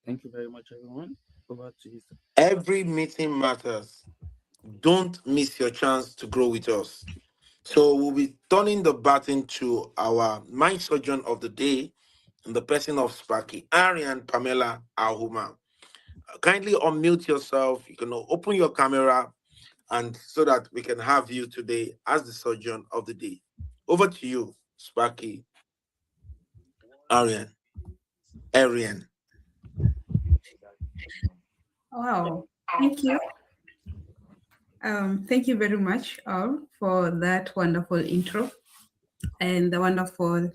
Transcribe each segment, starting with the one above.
Thank you very much, everyone. Over to you, sir. Every meeting matters. Don't miss your chance to grow with us. So we'll be turning the baton to our mind surgeon of the day in the person of Sparky, Arian Pamela Ahuma. Kindly unmute yourself. You can open your camera and so that we can have you today as the surgeon of the day. Over to you, Sparky, Arian. Arian. Wow, thank you. Thank you very much all for that wonderful intro and the wonderful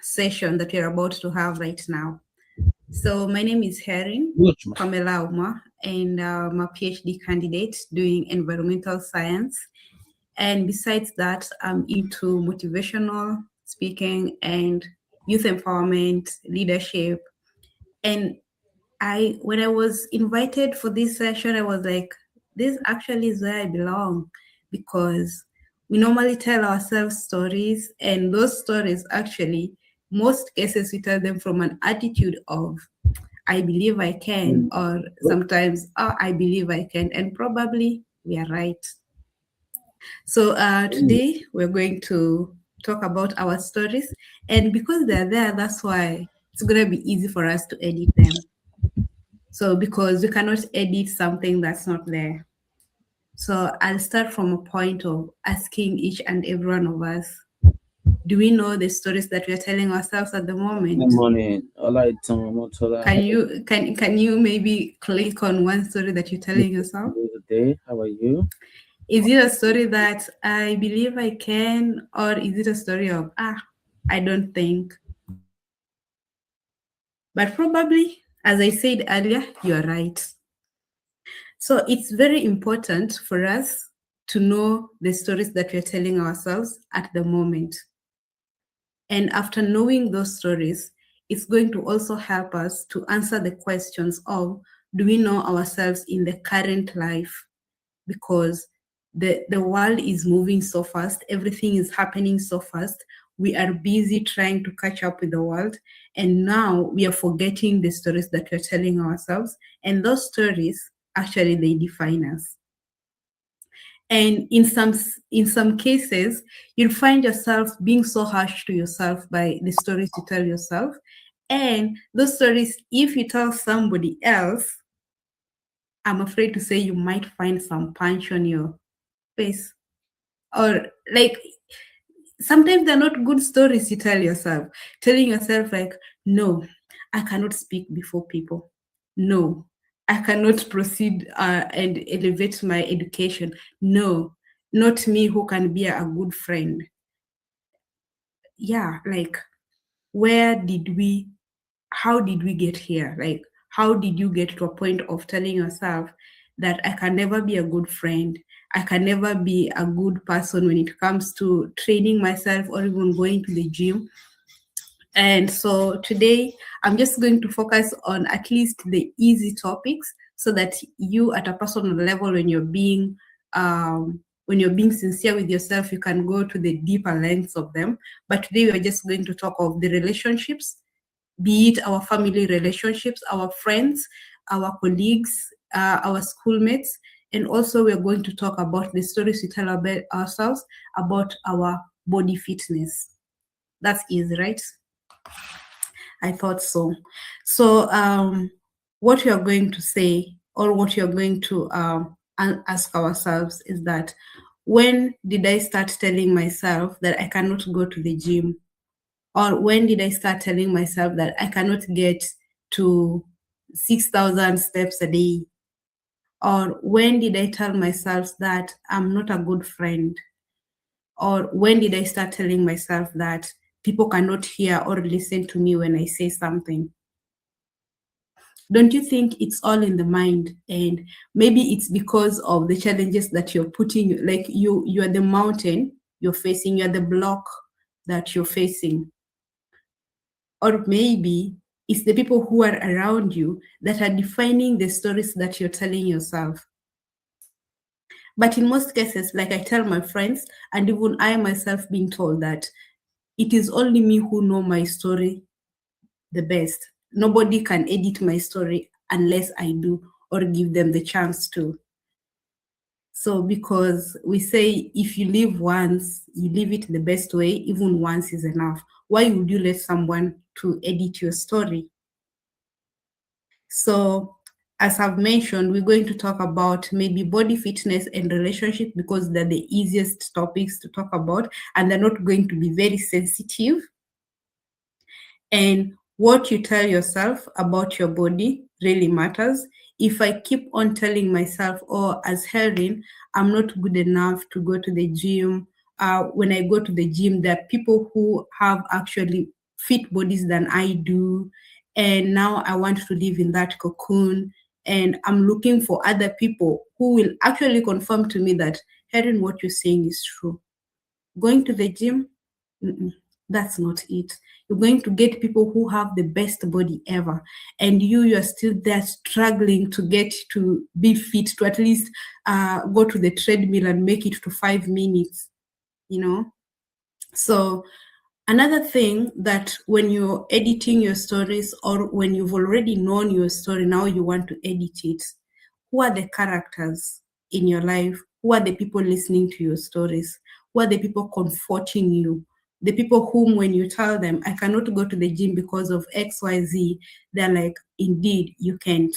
session that we're about to have right now. So my name is Herin Pamela Uma, and I'm a PhD candidate doing environmental science. And besides that, I'm into motivational speaking and youth empowerment, leadership. And when I was invited for this session, I was like, this actually is where I belong, because we normally tell ourselves stories, and those stories actually, most cases we tell them from an attitude of, I believe I can, or sometimes, oh, I believe I can, and probably we are right. So today we're going to talk about our stories, and because they're there, that's why it's going to be easy for us to edit them. So because we cannot edit something that's not there. So I'll start from a point of asking each and every one of us, do we know the stories that we're telling ourselves at the moment? Good morning. Can you maybe click on one story that you're telling yourself? Good day. How are you? Is it a story that I believe I can, or is it a story of I don't think? But probably, as I said earlier, you're right. So it's very important for us to know the stories that we're telling ourselves at the moment. And after knowing those stories, it's going to also help us to answer the questions of, do we know ourselves in the current life? Because the world is moving so fast, everything is happening so fast. We are busy trying to catch up with the world. And now we are forgetting the stories that we're telling ourselves. And those stories, actually, they define us. And in some cases, you'll find yourself being so harsh to yourself by the stories you tell yourself. And those stories, if you tell somebody else, I'm afraid to say you might find some punch on your face. Or like, sometimes they're not good stories you tell yourself. Telling yourself like, no, I cannot speak before people. No, I cannot proceed and elevate my education. No, not me who can be a good friend. Yeah, like, how did we get here? Like, how did you get to a point of telling yourself that I can never be a good friend? I can never be a good person when it comes to training myself or even going to the gym. And so today, I'm just going to focus on at least the easy topics so that you, at a personal level, when you're being sincere with yourself, you can go to the deeper lengths of them. But today, we're just going to talk of the relationships, be it our family relationships, our friends, our colleagues, our schoolmates, And also we're going to talk about the stories we tell about ourselves about our body fitness. That's easy, right? I thought so. So what we are going to say, or what you're going to ask ourselves is that, when did I start telling myself that I cannot go to the gym? Or when did I start telling myself that I cannot get to 6,000 steps a day? Or when did I tell myself that I'm not a good friend? Or when did I start telling myself that people cannot hear or listen to me when I say something? Don't you think it's all in the mind? And maybe it's because of the challenges that you're putting, like you are the mountain you're facing, you're the block that you're facing. Or maybe it's the people who are around you that are defining the stories that you're telling yourself. But in most cases, like I tell my friends, and even I myself being told, that it is only me who know my story the best. Nobody can edit my story unless I do, or give them the chance to. So because we say, if you live once, you live it the best way, even once is enough. Why would you let someone to edit your story? So as I've mentioned, we're going to talk about maybe body fitness and relationship, because they're the easiest topics to talk about, and they're not going to be very sensitive. And what you tell yourself about your body really matters. If I keep on telling myself, oh, as Herin, I'm not good enough to go to the gym. When I go to the gym, there are people who have actually fit bodies than I do. And now I want to live in that cocoon. And I'm looking for other people who will actually confirm to me that, Herin, what you're saying is true. Going to the gym, that's not it. You're going to get people who have the best body ever, and you're still there struggling to get to be fit, to at least go to the treadmill and make it to 5 minutes, So another thing, that when you're editing your stories, or when you've already known your story, now you want to edit it, who are the characters in your life? Who are the people listening to your stories? Who are the people comforting you? The people whom, when you tell them, I cannot go to the gym because of XYZ, they're like, indeed, you can't.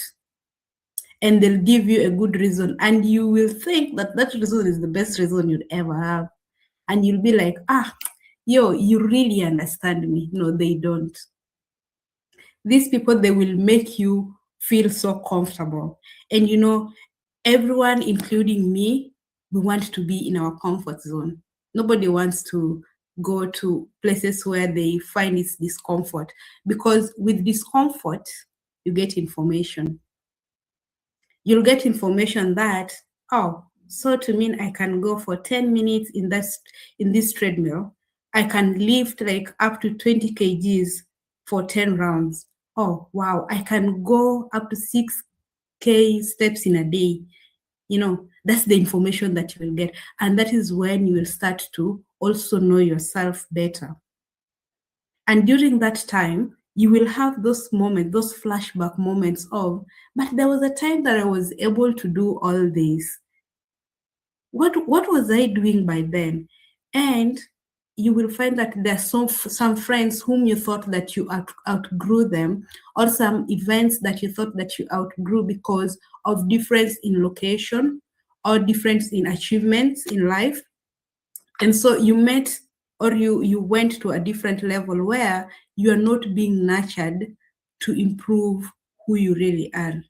And they'll give you a good reason. And you will think that that reason is the best reason you'd ever have. And you'll be like, yo, you really understand me. No, they don't. These people, they will make you feel so comfortable. And everyone, including me, we want to be in our comfort zone. Nobody wants to go to places where they find it's discomfort, because with discomfort, you get information. You'll get information that, so to mean I can go for 10 minutes in this treadmill, I can lift like up to 20 kgs for 10 rounds. Oh, wow, I can go up to 6K steps in a day. That's the information that you will get. And that is when you will start to also know yourself better. And during that time, you will have those moments, those flashback moments of, but there was a time that I was able to do all this. What was I doing by then? And you will find that there's some friends whom you thought that you outgrew them, or some events that you thought that you outgrew because of difference in location or difference in achievements in life. And so you met, or you went to a different level where you are not being nurtured to improve who you really are.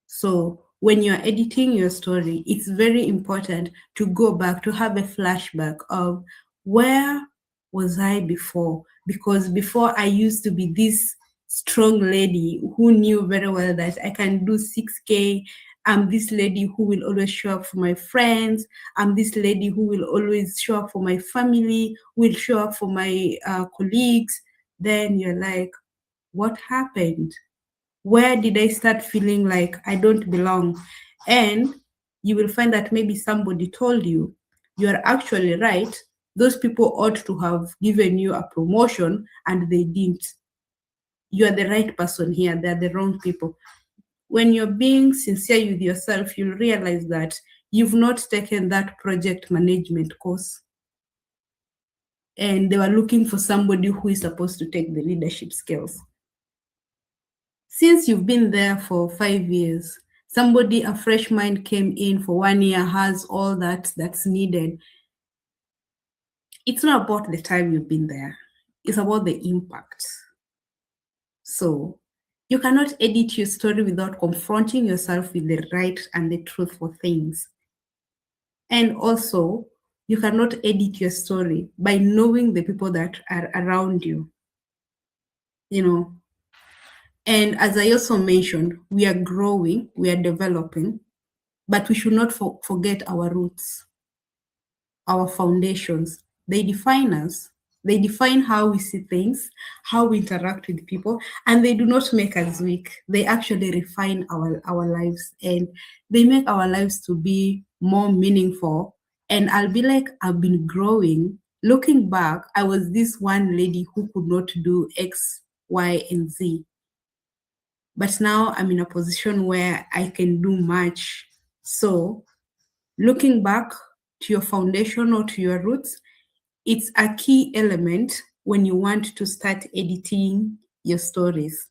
So when you're editing your story, it's very important to go back, to have a flashback of, where was I before? Because before, I used to be this strong lady who knew very well that I can do 6K. I'm this lady who will always show up for my friends. I'm this lady who will always show up for my family, will show up for my colleagues. Then you're like, what happened? Where did I start feeling like I don't belong? And you will find that maybe somebody told you, you're actually right. Those people ought to have given you a promotion and they didn't. You are the right person here. They're the wrong people. when you're being sincere with yourself, you'll realize that you've not taken that project management course. And they were looking for somebody who is supposed to take the leadership skills. Since you've been there for 5 years, somebody, a fresh mind came in for 1 year, has all that's needed. It's not about the time you've been there. It's about the impact. So you cannot edit your story without confronting yourself with the right and the truthful things. And also, you cannot edit your story by knowing the people that are around you. You know, and as I also mentioned, we are growing, we are developing, but we should not forget our roots, our foundations. They define us. They define how we see things, how we interact with people, and they do not make us weak. They actually refine our lives, and they make our lives to be more meaningful. And I'll be like, I've been growing. Looking back, I was this one lady who could not do X, Y, and Z. But now I'm in a position where I can do much. So looking back to your foundation or to your roots, it's a key element when you want to start editing your stories.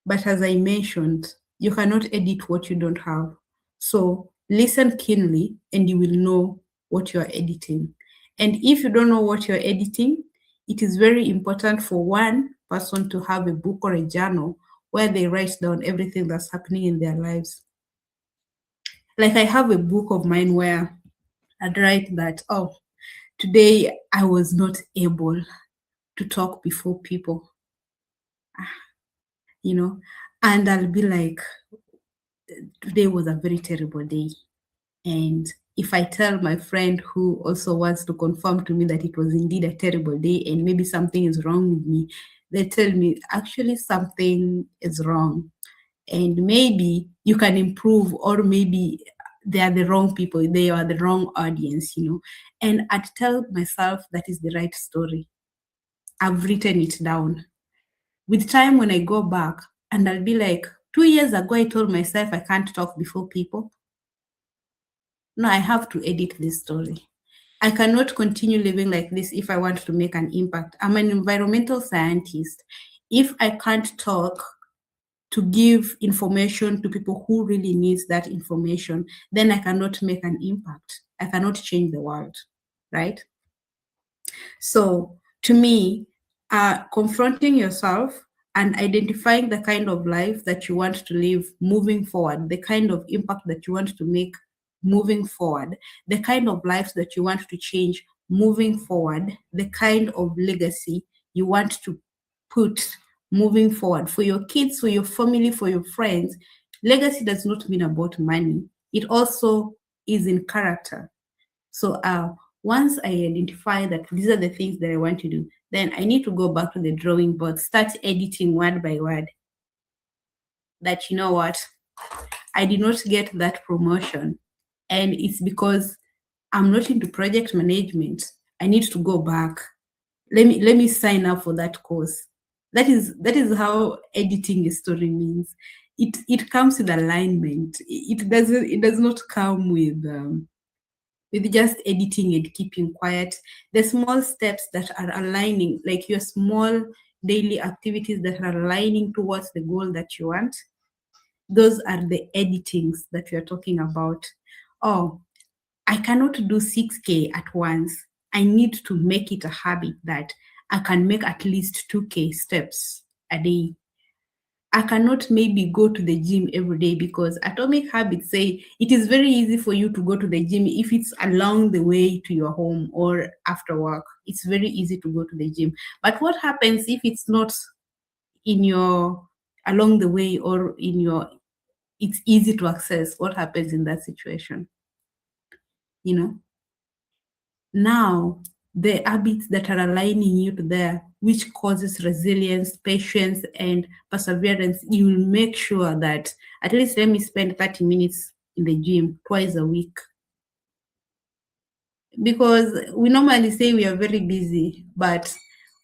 But as I mentioned, you cannot edit what you don't have. So listen keenly and you will know what you're editing. And if you don't know what you're editing, it is very important for one person to have a book or a journal where they write down everything that's happening in their lives. Like I have a book of mine where I'd write that, oh, today I was not able to talk before people, you know, and I'll be like, today was a very terrible day. And if I tell my friend who also wants to confirm to me that it was indeed a terrible day and maybe something is wrong with me, they tell me actually something is wrong. And maybe you can improve, or maybe they are the wrong people, they are the wrong audience, you know. And I'd tell myself that is the right story. I've written it down. With time, when I go back, and I'll be like, 2 years ago, I told myself I can't talk before people. No, I have to edit this story. I cannot continue living like this if I want to make an impact. I'm an environmental scientist. If I can't talk to give information to people who really needs that information, then I cannot make an impact. I cannot change the world, right? So to me, confronting yourself and identifying the kind of life that you want to live moving forward, the kind of impact that you want to make moving forward, the kind of lives that you want to change moving forward, the kind of legacy you want to put moving forward for your kids, for your family, for your friends. Legacy does not mean about money. It also is in character. So once I identify that these are the things that I want to do, then I need to go back to the drawing board, start editing word by word. That, you know what, I did not get that promotion, and it's because I'm not into project management. I need to go back. Let me sign up for that course. That is how editing a story means. It comes with alignment. It does not come with just editing and keeping quiet. The small steps that are aligning, like your small daily activities that are aligning towards the goal that you want, those are the editings that we are talking about. Oh, I cannot do 6K at once. I need to make it a habit that I can make at least 2K steps a day. I cannot maybe go to the gym every day because Atomic Habits say it is very easy for you to go to the gym if it's along the way to your home or after work. It's very easy to go to the gym. But what happens if it's not in your along the way or in your it's easy to access? What happens in that situation? You know? Now, the habits that are aligning you to there, which causes resilience, patience, and perseverance, you will make sure that at least let me spend 30 minutes in the gym twice a week. Because we normally say we are very busy, but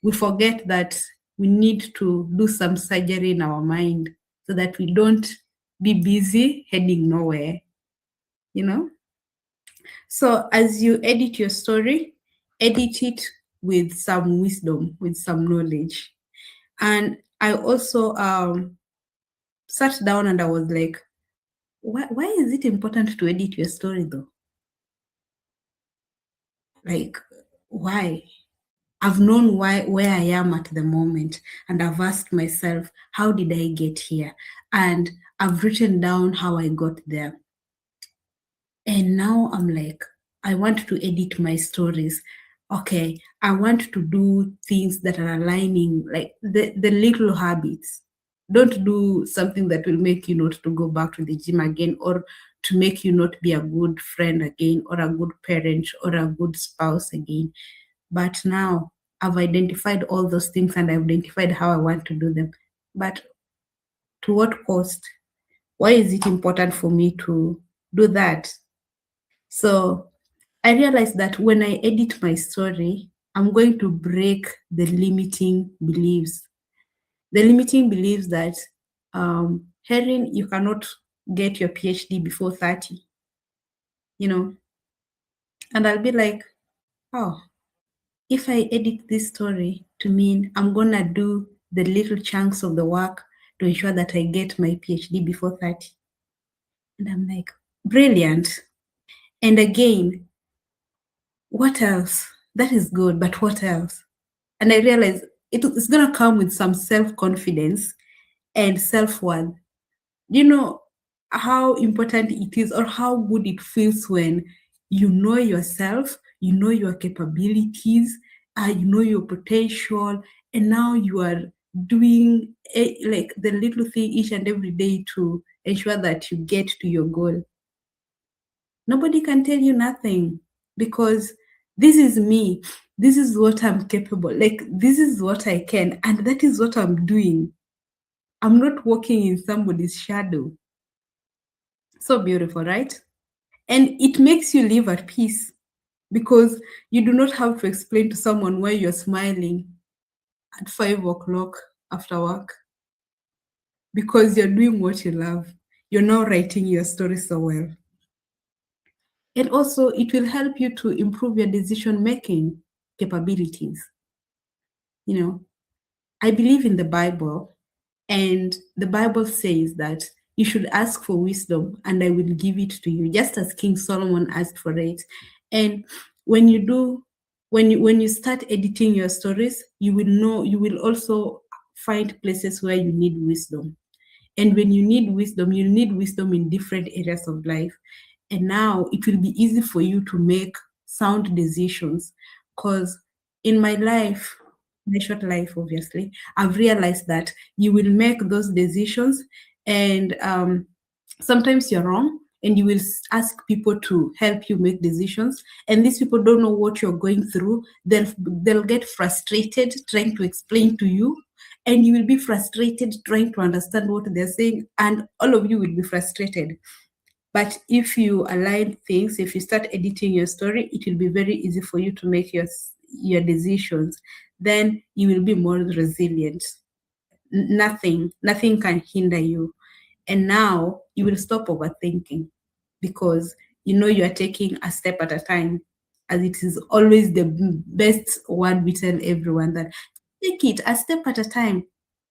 we forget that we need to do some surgery in our mind so that we don't be busy heading nowhere, you know? So as you edit your story, edit it with some wisdom, with some knowledge. And I also sat down and I was like, why is it important to edit your story though? Like, why? I've known where I am at the moment, and I've asked myself, how did I get here? And I've written down how I got there. And now I'm like, I want to edit my stories. Okay, I want to do things that are aligning, like the little habits. Don't do something that will make you not to go back to the gym again, or to make you not be a good friend again, or a good parent, or a good spouse again. But now I've identified all those things and I've identified how I want to do them. But to what cost? Why is it important for me to do that? So I realized that when I edit my story, I'm going to break the limiting beliefs. The limiting beliefs that, Herin, you cannot get your PhD before 30, you know. And I'll be like, oh, if I edit this story to mean I'm going to do the little chunks of the work to ensure that I get my PhD before 30. And I'm like, brilliant. And again, what else? That is good, but what else? And I realized it's going to come with some self-confidence and self-worth. You know how important it is, or how good it feels when you know yourself, you know your capabilities, you know your potential, and now you are doing like the little thing each and every day to ensure that you get to your goal. Nobody can tell you nothing, because this is me. This is what I'm capable. Like, this is what I can, and that is what I'm doing. I'm not walking in somebody's shadow. So beautiful, right? And it makes you live at peace, because you do not have to explain to someone why you're smiling at 5 o'clock after work, because you're doing what you love. You're now writing your story so well. And also, it will help you to improve your decision-making capabilities. You know, I believe in the Bible, and the Bible says that you should ask for wisdom and I will give it to you, just as King Solomon asked for it. And when you start editing your stories, you will also find places where you need wisdom. And when you need wisdom in different areas of life. And now it will be easy for you to make sound decisions. Because in my life, my short life, obviously, I've realized that you will make those decisions, and sometimes you're wrong, and you will ask people to help you make decisions, and these people don't know what you're going through. They'll get frustrated trying to explain to you, and you will be frustrated trying to understand what they're saying, and all of you will be frustrated. But if you align things, if you start editing your story, it will be very easy for you to make your decisions. Then you will be more resilient. Nothing can hinder you. And now you will stop overthinking, because you know you are taking a step at a time, as it is always the best word we tell everyone, that take it a step at a time,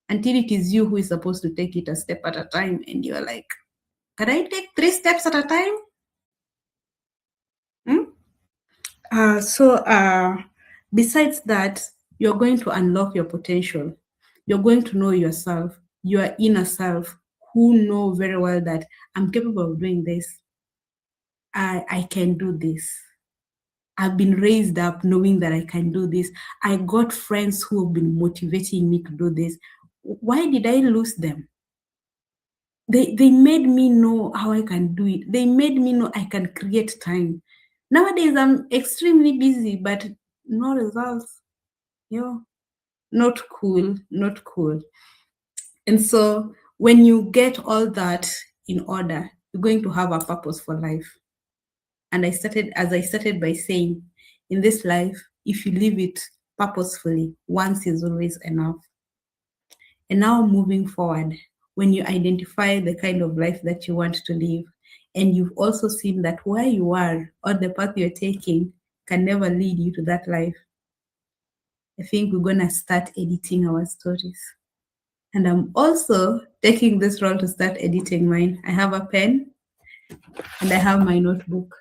until it is you who is supposed to take it a step at a time. And you're like, can I take 3 steps at a time? Besides that, you're going to unlock your potential. You're going to know yourself, your inner self, who know very well that I'm capable of doing this. I can do this. I've been raised up knowing that I can do this. I got friends who have been motivating me to do this. Why did I lose them? They made me know how I can do it. They made me know I can create time. Nowadays, I'm extremely busy, but no results. Not cool, not cool. And so when you get all that in order, you're going to have a purpose for life. And I started by saying, in this life, if you live it purposefully, once is always enough. And now moving forward, when you identify the kind of life that you want to live, and you've also seen that where you are or the path you're taking can never lead you to that life, I think we're going to start editing our stories. And I'm also taking this role to start editing mine. I have a pen and I have my notebook.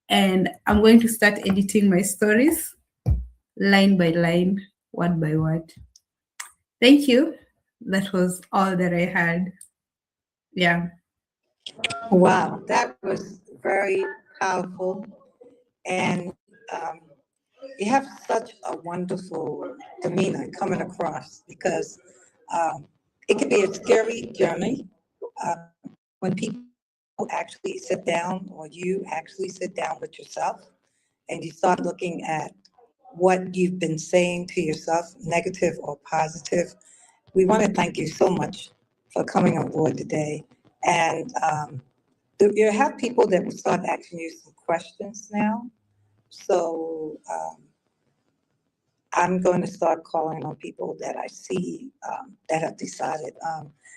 And I'm going to start editing my stories line by line, word by word. Thank you. That was all that I had. Yeah. Wow, that was very powerful. And you have such a wonderful demeanor coming across because it can be a scary journey when people actually sit down, or you actually sit down with yourself and you start looking at what you've been saying to yourself, negative or positive. We want to thank you so much for coming on board today. And you have people that will start asking you some questions now. So I'm going to start calling on people that I see that have decided.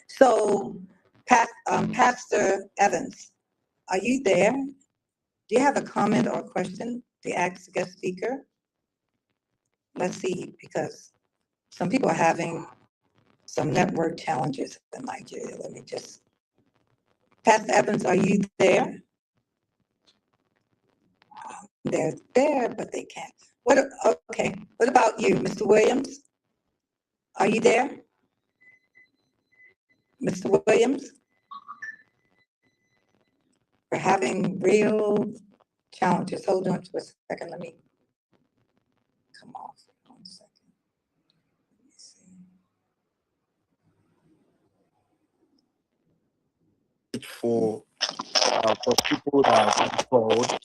So Pastor Evans, are you there? Do you have a comment or a question to ask the guest speaker? Let's see, because some people are having some network challenges in Nigeria. Let me just, Pastor Evans, are you there? They're there, but they can't. Okay, what about you, Mr. Williams? Are you there? Mr. Williams? We're having real challenges. Hold on for a second. Let me come off. 1 second. Let me see. For people that have called,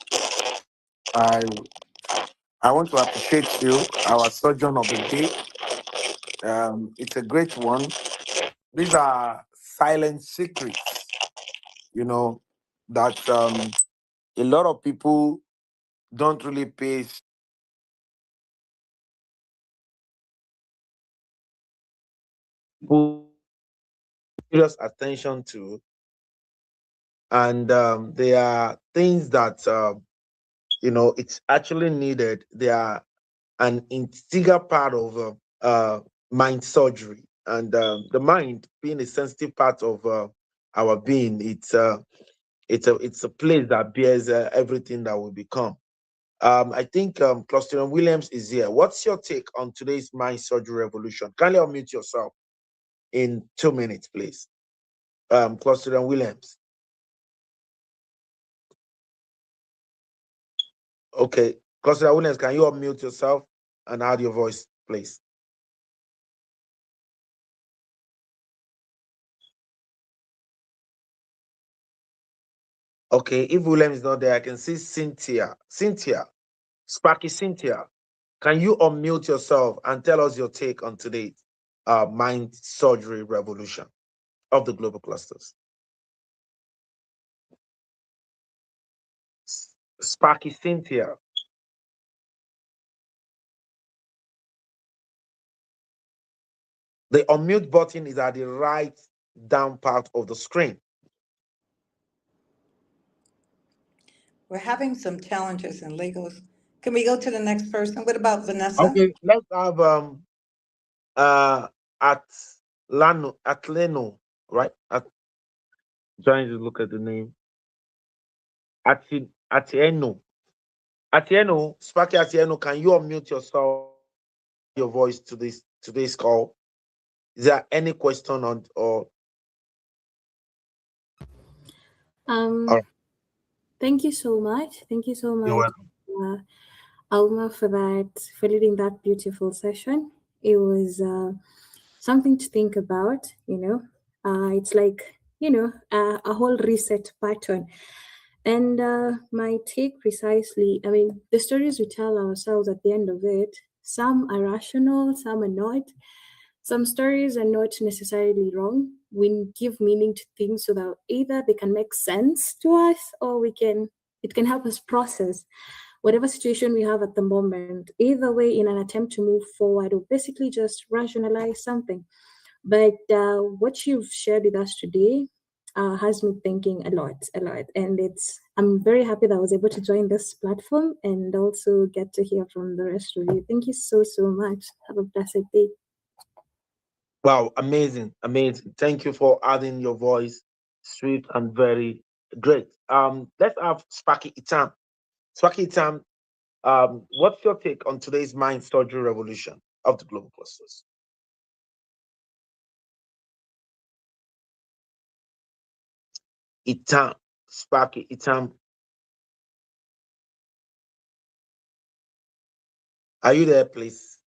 I want to appreciate you, our surgeon of the day. It's a great one. These are silent secrets, that a lot of people don't really pay serious attention to. And there are things that, it's actually needed. They are an integral part of mind surgery. And the mind being a sensitive part of our being, it's a place that bears everything that we become. I think Clostridian Williams is here. What's your take on today's mind surgery revolution? Kindly unmute yourself in 2 minutes, please. Clostridian Williams. Okay, Clostridian Williams, can you unmute yourself and add your voice, please? Okay, if William is not there, I can see Cynthia. Sparky Cynthia, can you unmute yourself and tell us your take on today's mind surgery revolution of the global clusters? Sparky Cynthia. The unmute button is at the right down part of the screen. We're having some challenges in Lagos. Can we go to the next person? What about Vanessa? Okay, let's have Atleno, right? Trying to look at the name. Atieno, Sparky Atieno, can you unmute yourself, your voice to today's call? Is there any question on or? All right. Thank you so much. Thank you so You're much, Alma, for leading that beautiful session. It was something to think about. It's like a whole reset pattern. And my take precisely, I mean, the stories we tell ourselves at the end of it, some are rational, some are not. Some stories are not necessarily wrong. We give meaning to things so that either they can make sense to us, or it can help us process whatever situation we have at the moment. Either way, in an attempt to move forward or basically just rationalize something. But what you've shared with us today has me thinking a lot. And I'm very happy that I was able to join this platform and also get to hear from the rest of you. Thank you so much. Have a blessed day. Wow, amazing, amazing. Thank you for adding your voice, sweet and very great. Let's have Sparky Itam. Sparky Itam, what's your take on today's mind surgery revolution of the global clusters? Itam, Sparky Itam. Are you there, please?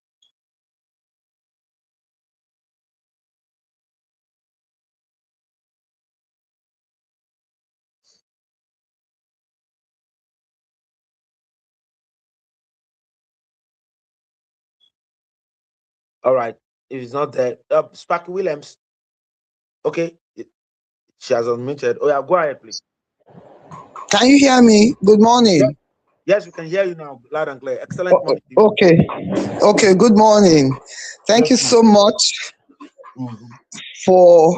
All right. If it's not there, Sparky Williams. Okay. She has unmuted. Oh, yeah, go ahead, please. Can you hear me? Good morning. Yes, we can hear you now, loud and clear. Excellent morning. Okay, good morning. Thank you so much for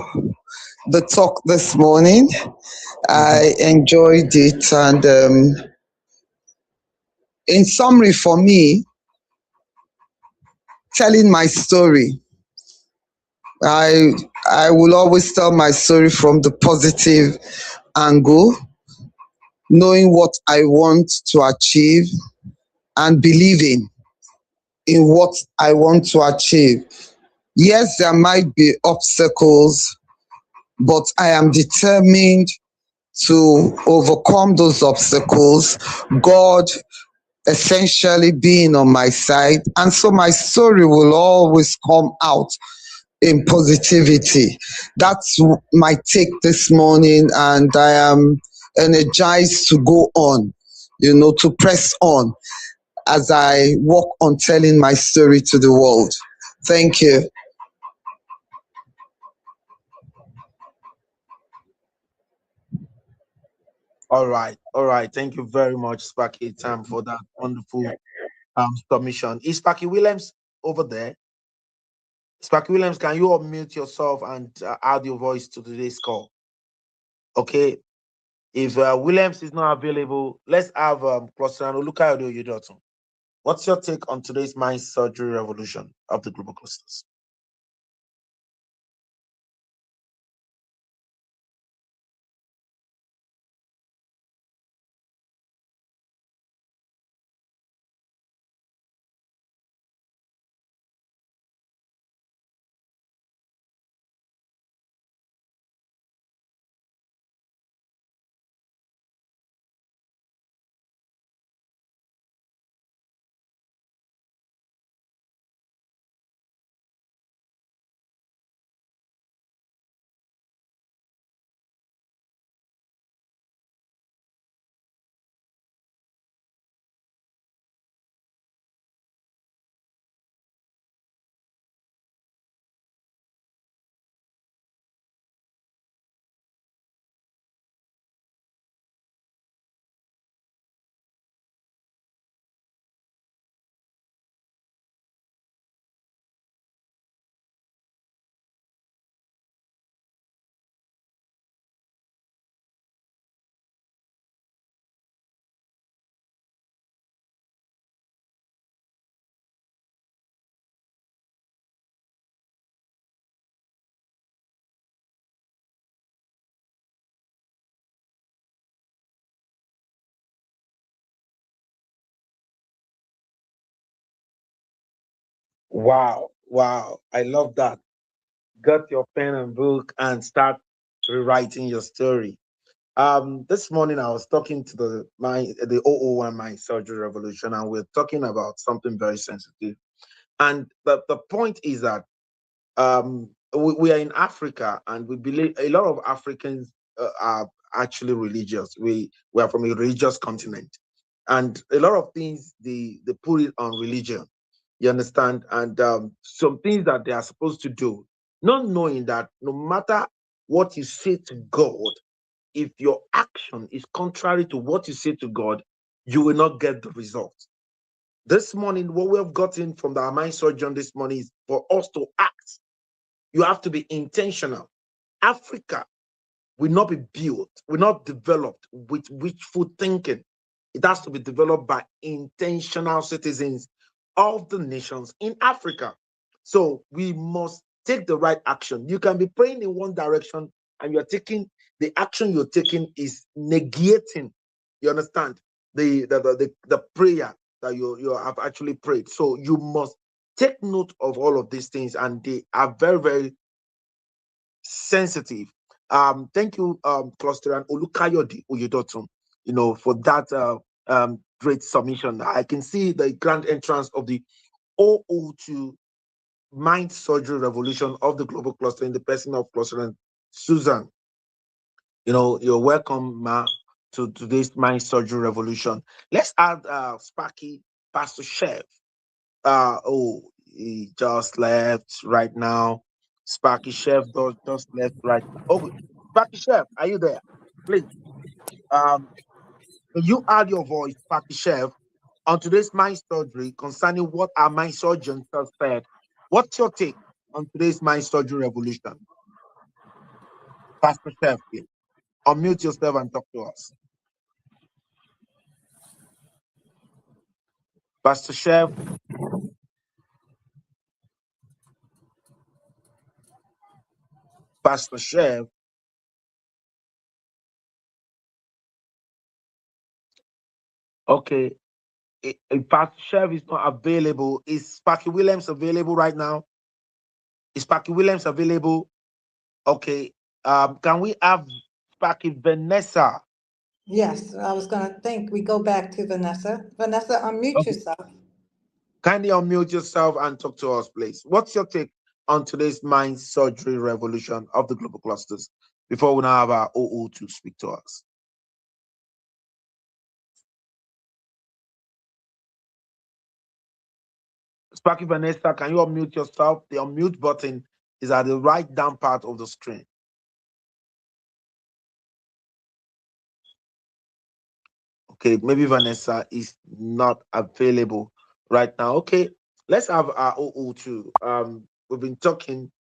the talk this morning. I enjoyed it, and in summary for me, telling my story, I will always tell my story from the positive angle, knowing what I want to achieve and believing in what I want to achieve. Yes, there might be obstacles, but I am determined to overcome those obstacles, God essentially being on my side. And so my story will always come out in positivity. That's my take this morning, and I am energized to go on, to press on as I work on telling my story to the world. Thank you. All right. Thank you very much, Sparky Tam, for that wonderful submission. Is Sparky Williams over there? Sparky Williams, can you unmute yourself and add your voice to today's call? Okay. If Williams is not available, let's have Cluster Luka Odoyedotun. What's your take on today's mind surgery revolution of the global clusters? Wow. I love that. Got your pen and book and start rewriting your story. This morning I was talking to the 001 Mind Surgery Revolution, and we're talking about something very sensitive. And the point is that we are in Africa, and we believe a lot of Africans are actually religious. We are from a religious continent, and a lot of things they put it on religion. You understand? And some things that they are supposed to do, not knowing that no matter what you say to God, if your action is contrary to what you say to God, you will not get the result. This morning, what we have gotten from the mind surgeon this morning is for us to act. You have to be intentional. Africa will not be built, will not developed with wishful thinking. It has to be developed by intentional citizens of the nations in Africa. So we must take the right action. You can be praying in one direction and you're taking the action you're taking is negating. You understand the prayer that you have actually prayed. So you must take note of all of these things, and they are very, very sensitive. Thank you, Cluster and Olukayode Oyedotun, for that great submission. I can see the grand entrance of the OO2 Mind Surgery Revolution of the Global Cluster in the person of Cluster and Susan. You're welcome, Ma, to today's Mind Surgery Revolution. Let's add Sparky, Pastor Chef. He just left right now. Sparky Chef just left right now. Oh, Sparky Chef, are you there? Please. Can you add your voice, Sparky Chef, on today's Mind Surgery concerning what our mind surgeons have said? What's your take on today's Mind Surgery Revolution? Pastor Chef, please. Unmute yourself and talk to us. Pastor Chef. Pastor Chef. Okay. If Pastor Chef is not available, is Sparky Williams available right now? Is Sparky Williams available? Okay. Can we have Sparky Vanessa? Yes, I was gonna think we go back to Vanessa. Vanessa, unmute yourself. Kindly unmute yourself and talk to us, please. What's your take on today's Mind Surgery Revolution of the Global Clusters before we now have our OO to speak to us? Sparky Vanessa, can you unmute yourself? The unmute button is at the right down part of the screen. Okay, maybe Vanessa is not available right now. Okay, let's have our OO2. We've been talking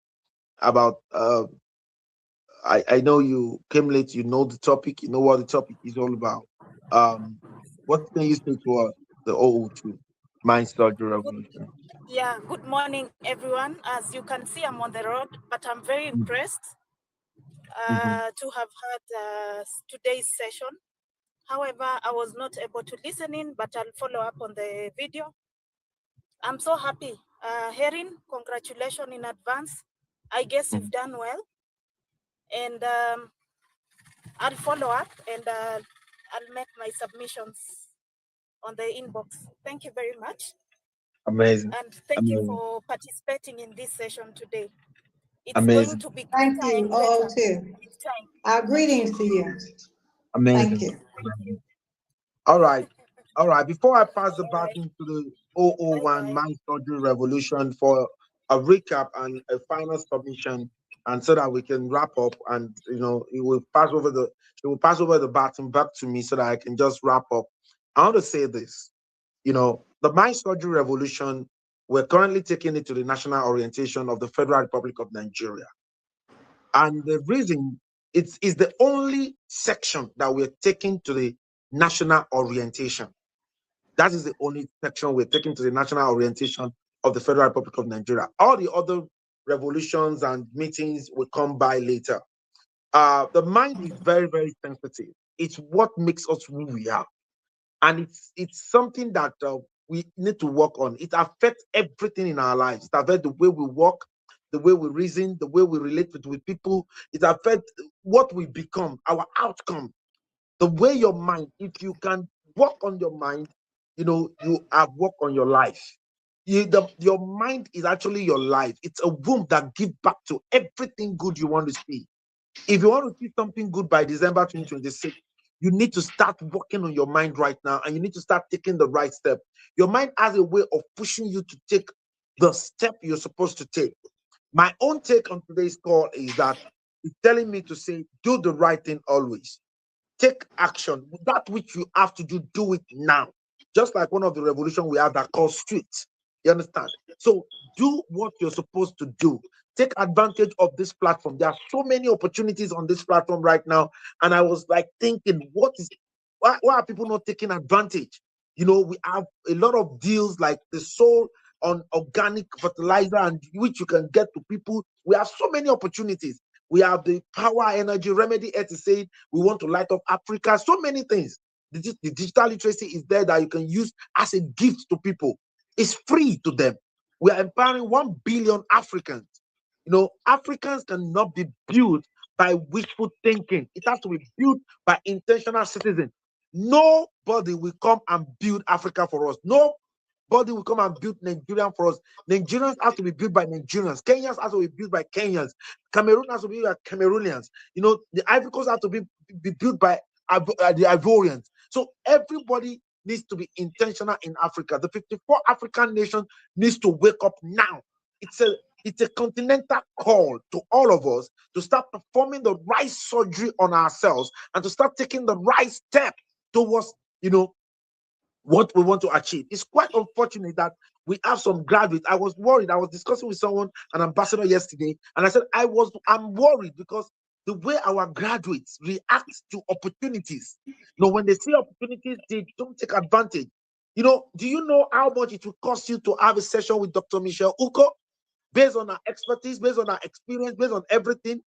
about I know you came late, you know the topic, you know what the topic is all about. What can you say to us, the OO2 Mind Surgery Revolution? Yeah, good morning, everyone. As you can see, I'm on the road, but I'm very impressed to have had today's session. However, I was not able to listen in, but I'll follow up on the video. I'm so happy. Herin, congratulations in advance. I guess you've done well. And I'll follow up and I'll make my submissions on the inbox. Thank you very much. Amazing. And thank you for participating in this session today. It's Amazing. going to be Thank you, OO2. Our greetings to you. Amazing. Thank you. All right. All right. Before I pass the baton to the 001 Mind Surgery Revolution for a recap and a final submission, and so that we can wrap up, and it will pass over the baton back to me so that I can just wrap up. I want to say this. The Mind Surgery Revolution, we're currently taking it to the national orientation of the Federal Republic of Nigeria. And the reason it's the only section that we're taking to the national orientation. That is the only section we're taking to the national orientation of the Federal Republic of Nigeria. All the other revolutions and meetings will come by later. The mind is very, very sensitive. It's what makes us who we are. And it's something that we need to work on. It affects everything in our lives. It affects the way we walk, the way we reason, the way we relate with people. It affects what we become, our outcome. The way your mind, if you can work on your mind, you have worked on your life. Your mind is actually your life. It's a womb that gives back to everything good you want to see. If you want to see something good by December 2026, you need to start working on your mind right now, and you need to start taking the right step. Your mind has a way of pushing you to take the step you're supposed to take. My own take on today's call is that it's telling me to say, do the right thing always. Take action. That which you have to do it now. Just like one of the revolution we have that calls streets. You understand? So do what you're supposed to do. take advantage of this platform. There are so many opportunities on this platform right now. And I was like thinking, why are people not taking advantage? You know, we have a lot of deals like the Soul on organic fertilizer, and which you can get to people. We have so many opportunities. We have the Power Energy Remedy Earth is saying we want to light up Africa. So many things. The digital literacy is there that you can use as a gift to people. It's free to them. We are empowering 1 billion Africans. You know, Africans cannot be built by wishful thinking. It has to be built by intentional citizens. Nobody will come and build Africa for us. Nobody will come and build Nigeria for us. Nigerians have to be built by Nigerians. Kenyans have to be built by Kenyans. Cameroon has to be built by Cameroonians. You know, the Ivory Coast have to be built by the Ivorians. So everybody needs to be intentional in Africa. The 54 African nations needs to wake up now. It's a continental call to all of us to start performing the right surgery on ourselves and to start taking the right step towards, you know, what we want to achieve. It's quite unfortunate that we have some graduates. I was worried. I was discussing with someone, an ambassador yesterday, and I said, I'm worried because the way our graduates react to opportunities, you know, when they see opportunities, they don't take advantage. You know, do you know how much it will cost you to have a session with Dr. Michelle Uko? Based on our expertise, based on our experience, based on everything.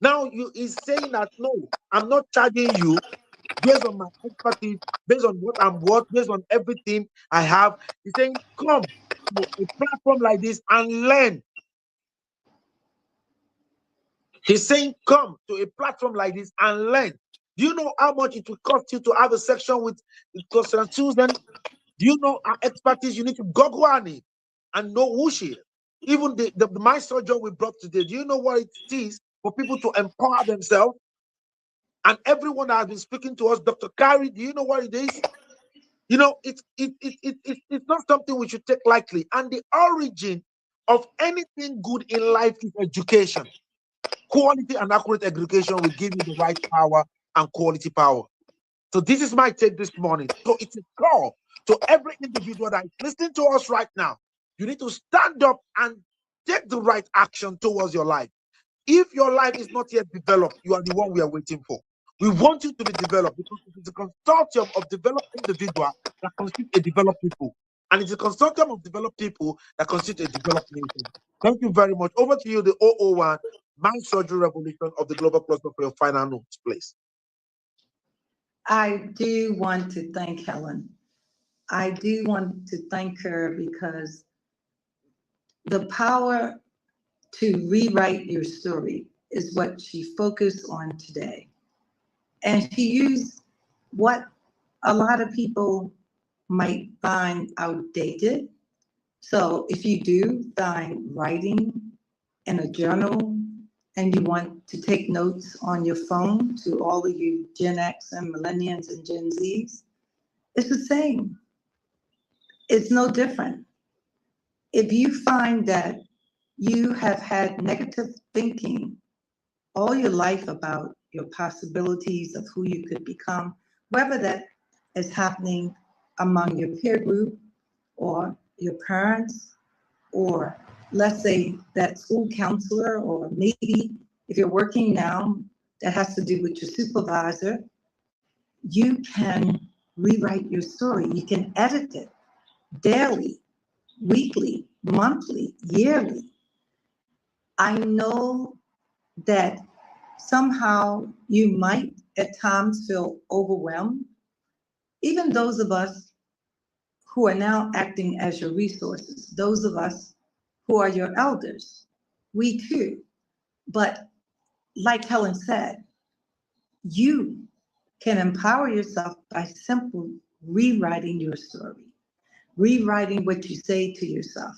Now he's saying that, no, I'm not charging you based on my expertise, based on what I'm worth, based on everything I have. He's saying, come to a platform like this and learn. He's saying, come to a platform like this and learn. Do you know how much it will cost you to have a section with Constance Susan? Do you know our expertise? You need to Google her name and know who she is. Even the my surgeon we brought today, do you know what it is for people to empower themselves? And everyone that has been speaking to us, Dr. Kari, do you know what it is? You know, it's not something we should take lightly. And the origin of anything good in life is education. Quality and accurate education will give you the right power and quality power. So this is my take this morning. So it's a call to every individual that is listening to us right now. You need to stand up and take the right action towards your life. If your life is not yet developed, you are the one we are waiting for. We want you to be developed because it is a consortium of developed individuals that constitute a developed people. And it's a consortium of developed people that constitute a developed nation. Thank you very much. Over to you, the 001 Mind Surgery Revolution of the Global Cluster for your final notes, please. I do want to thank Helen. I do want to thank her because the power to rewrite your story is what she focused on today. And she used what a lot of people might find outdated. So if you do find writing in a journal and you want to take notes on your phone, to all of you Gen X and Millennials and Gen Zs, it's the same. It's no different. If you find that you have had negative thinking all your life about your possibilities of who you could become, whether that is happening among your peer group or your parents, or let's say that school counselor, or maybe if you're working now, that has to do with your supervisor, you can rewrite your story. You can edit it daily, weekly, monthly, yearly. I know that somehow you might at times feel overwhelmed. Even those of us who are now acting as your resources, those of us who are your elders, we too. But like Helen said, you can empower yourself by simply rewriting your story, rewriting what you say to yourself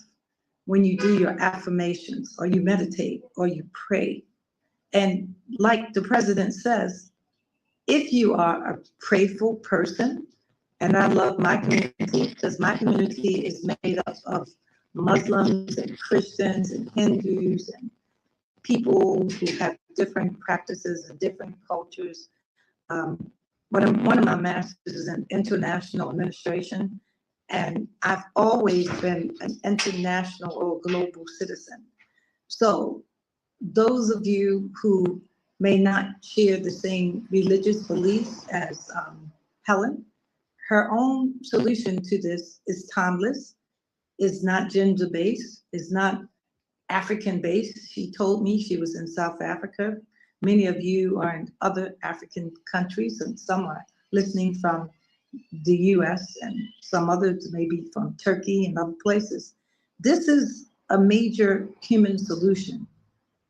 when you do your affirmations, or you meditate, or you pray. And like the president says, if you are a prayerful person, and I love my community because my community is made up of Muslims and Christians and Hindus and people who have different practices and different cultures. One of my masters is in international administration, and I've always been an international or global citizen. So those of you who may not share the same religious beliefs as Helen, her own solution to this is timeless, is not gender-based, is not African-based. She told me she was in South Africa. Many of you are in other African countries, and some are listening from the US, and some others maybe from Turkey and other places. This is a major human solution.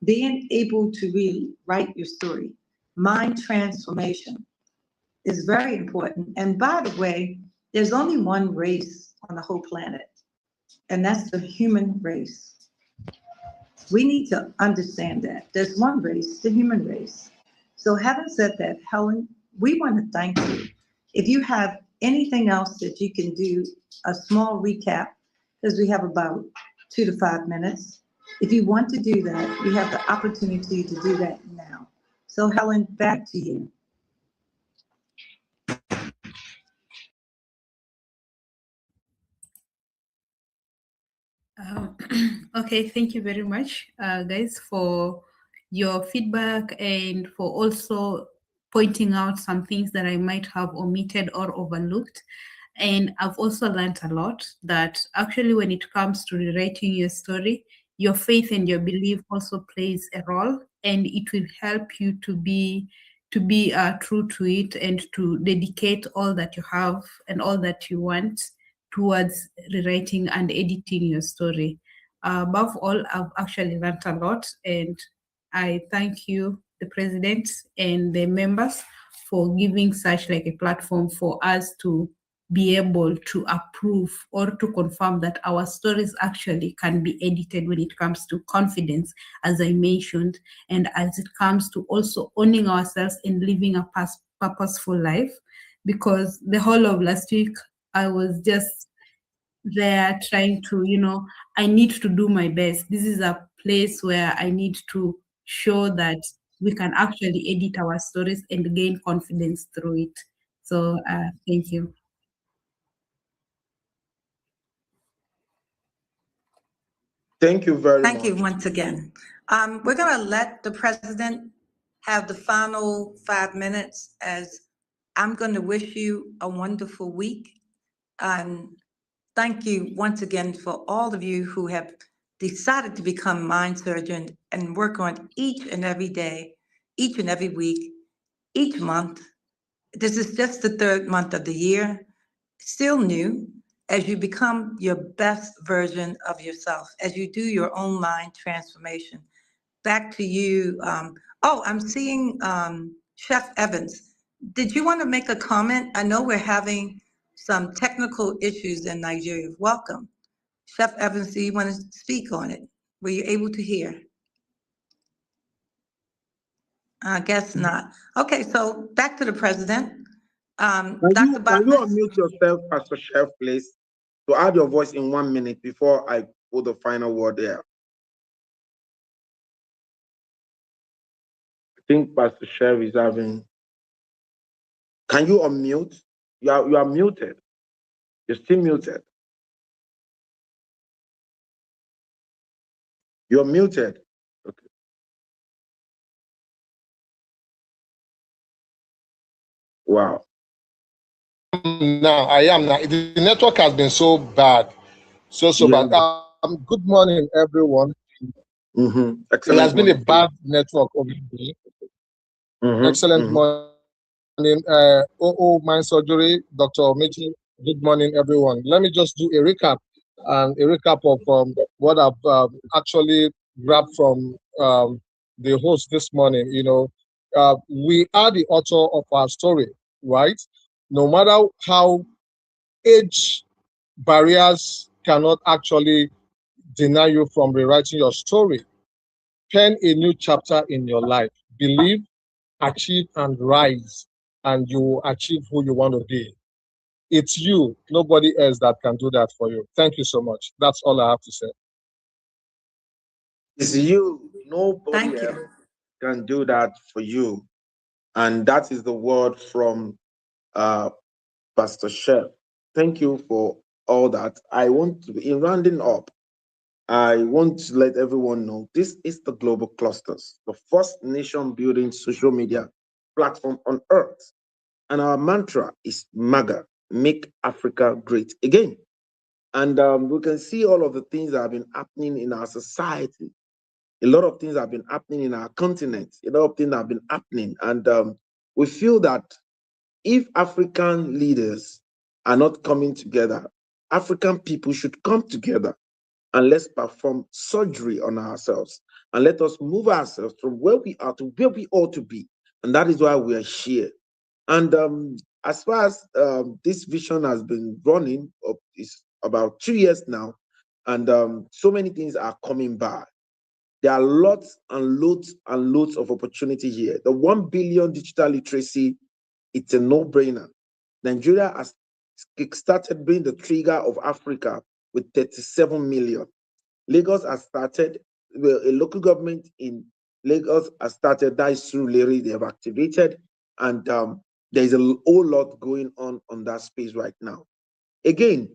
Being able to really write your story, mind transformation is very important. And by the way, there's only one race on the whole planet, and that's the human race. We need to understand that. There's one race, the human race. So having said that, Helen, we want to thank you. If you have anything else that you can do, a small recap, because we have about 2 to 5 minutes. If you want to do that, you have the opportunity to do that now. So Helen, back to you. Okay, thank you very much, guys, for your feedback and for also pointing out some things that I might have omitted or overlooked. And I've also learned a lot that actually when it comes to rewriting your story, your faith and your belief also plays a role, and it will help you to be true to it and to dedicate all that you have and all that you want towards rewriting and editing your story. Above all, I've actually learned a lot, and I thank you, the president and the members, for giving such like a platform for us to be able to approve or to confirm that our stories actually can be edited when it comes to confidence, as I mentioned, and as it comes to also owning ourselves and living a purposeful life. Because the whole of last week, I was just there trying to, I need to do my best. This is a place where I need to show that we can actually edit our stories and gain confidence through it. So thank you. Thank you very much. Thank you once again. We're going to let the president have the final 5 minutes, as I'm going to wish you a wonderful week. Thank you once again for all of you who have decided to become Mind Surgeon and work on each and every day, each and every week, each month. This is just the 3rd month of the year, still new, as you become your best version of yourself, as you do your own mind transformation. Back to you. I'm seeing Chef Evans. Did you want to make a comment? I know we're having some technical issues in Nigeria. Welcome. Chef Evans, do you want to speak on it? Were you able to hear? I guess not. Okay, so back to the president. Can Dr. you unmute yourself, Pastor Chef, please, to add your voice in 1 minute before I put the final word there? I think Pastor Chef is having. Can you unmute? You are muted. You're still muted. You're muted. Okay. Wow. Now I am now. The network has been so bad, so bad. Good morning, everyone. Excellent. It has been a bad network over here. Excellent morning. Mind Surgery, Dr. Omechi. Good morning, everyone. Let me just do a recap of what I've actually grabbed from the host this morning. We are the author of our story, right? No matter how age barriers cannot actually deny you from rewriting your story. Pen a new chapter in your life. Believe, achieve, and rise, and you will achieve who you want to be. It's you, nobody else that can do that for you. Thank you so much. That's all I have to say. It's you, nobody else can do that for you. And that is the word from Pastor Chef. Thank you for all that. I want to, in rounding up, I want to let everyone know this is the Global Clusters, the first nation building social media platform on earth. And our mantra is MAGA, Make Africa Great Again. And we can see all of the things that have been happening in our society. A lot of things have been happening in our continent. A lot of things have been happening. And we feel that if African leaders are not coming together, African people should come together and let's perform surgery on ourselves and let us move ourselves from where we are to where we ought to be. And that is why we are here. And as far as this vision has been running, it's about 2 years now, and so many things are coming by. There are lots and loads and loads of opportunity here. The 1 billion digital literacy, it's a no-brainer. Nigeria has started being the trigger of Africa with 37 million. Lagos has started, well, a local government in Lagos has started, that is through Larry, they have activated, and there's a whole lot going on that space right now. Again,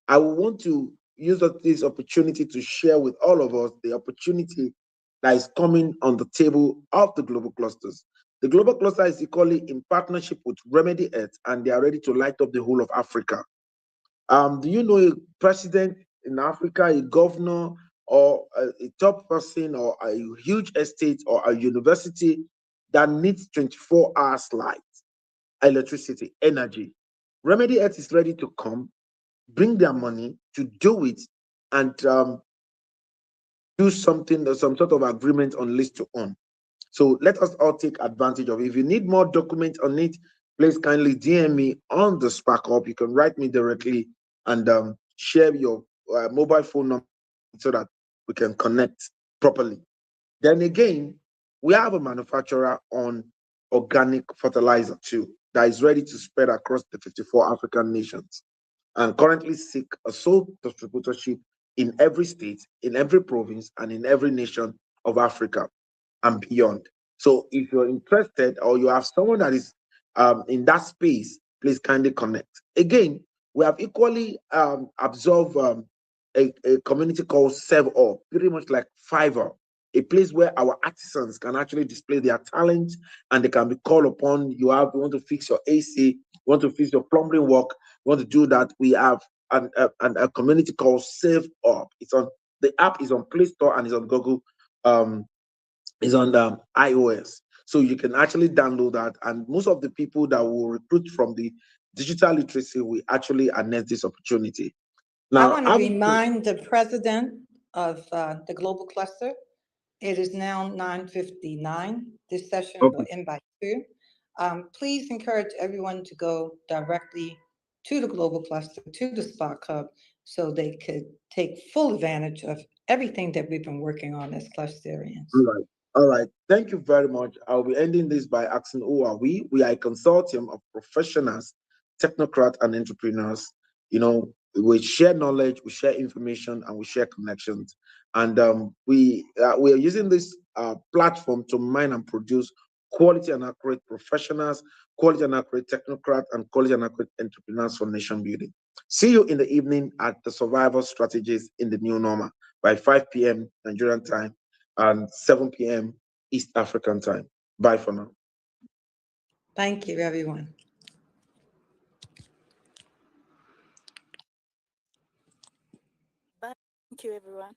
I want to use this opportunity to share with all of us the opportunity that is coming on the table of the global clusters. The global cluster is equally in partnership with Remedy Earth, and they are ready to light up the whole of Africa. Do you know a president in Africa, a governor, or a top person, or a huge estate, or a university that needs 24 hours light, electricity, energy? Remedy Earth is ready to come, bring their money to do it, and do something, some sort of agreement on lease to own. So let us all take advantage of it. If you need more documents on it, please kindly DM me on the Spark Up. You can write me directly and share your mobile phone number so that we can connect properly. Then again, we have a manufacturer on organic fertilizer too that is ready to spread across the 54 African nations and currently seek a sole distributorship in every state, in every province, and in every nation of Africa and beyond. So if you're interested or you have someone that is in that space, please kindly connect. Again, we have equally absorbed a community called ServeUp, pretty much like Fiverr, a place where our artisans can actually display their talent and they can be called upon. You want to fix your AC, you want to fix your plumbing work, you want to do that. We have a community called ServeUp. It's on the app is on Play Store and is on Google. Is on the iOS. So you can actually download that. And most of the people that will recruit from the digital literacy will actually harness this opportunity. Now, I want to remind the president of the Global Cluster, it is now 9:59. This session will end by 2. Please encourage everyone to go directly to the Global Cluster, to the Spark Hub, so they could take full advantage of everything that we've been working on as clusterians. All right. Thank you very much. I'll be ending this by asking who are we? We are a consortium of professionals, technocrats, and entrepreneurs. You know, we share knowledge, we share information, and we share connections. And we are using this platform to mine and produce quality and accurate professionals, quality and accurate technocrats, and quality and accurate entrepreneurs for nation building. See you in the evening at the Survival Strategies in the New Normal by 5 p.m. Nigerian time and 7 p.m. East African time. Bye for now. Thank you, everyone. Bye. Thank you, everyone.